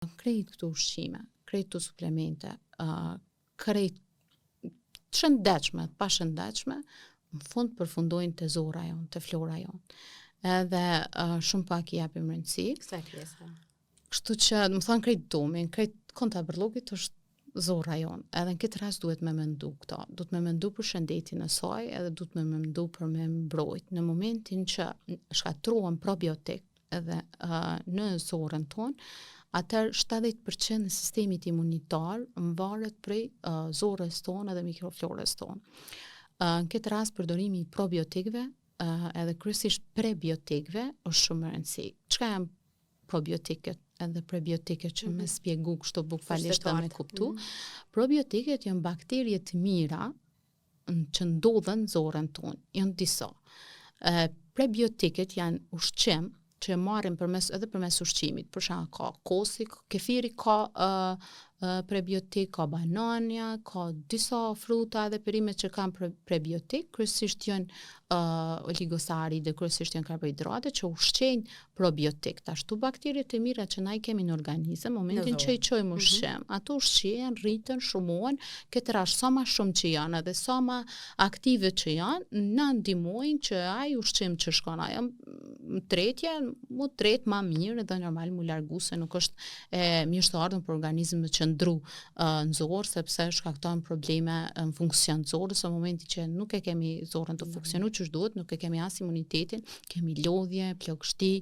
krejt këtu ushqime, krejt këtu suplemente, krejt të shëndetshme, të pashëndetshme, në fund përfundojnë te zora jon, te flora jon. Edhe shumë pak I japim rëndësi. Sa pjesa. Kështu që, do të thonë krejt domin, krejt kontrabarllogit është zora jon. Edhe në këtë rast duhet me mendu këto. Duhet me mendu për shëndetin e saj, edhe duhet me mendu për me mbrojt. Në momentin që shkatruan probiotik edhe në zorën tonë, atër 70% në sistemit imunitar varet prej zorës tonë edhe mikroflorës tonë. Në këtë rast përdorimi I probiotikëve edhe kryesisht prebiotikëve është shumë e rëndësishme. Çka janë probiotikët edhe prebiotikët që më spjegu kështu bukfalisht me kuptu? Probiotikët janë bakterie të mira që ndodhen në zorën tonë, janë disa. Prebiotikët janë ushqim që marrin edhe përmes ushqimit. Për shembull ka kosi, kefiri ka prebiotik, ka banania, ka disa fruta edhe perimet që kanë prebiotik, kryesisht janë oligosaride, kryesisht janë karbohidrate që ushqejnë probiotik. Ashtu bakteriet e mira që na I kemi në organizëm, momentin që I çojmë ushqim, ato ushqehen, rriten, shumohen, këtë rast sa më shumë që janë edhe sa më aktive që janë, na ndihmojnë që ai ushqim që shkon ajo tretje, mu tret më mirë dhe normal mu largu se nuk është e mirëseardhur për organizmin që ndru në zorë, sepse shkakton probleme në funksion të zorës, në momenti që nuk e kemi zorën të funksionu që duhet, nuk e kemi as imunitetin, kemi lodhje, plagështi,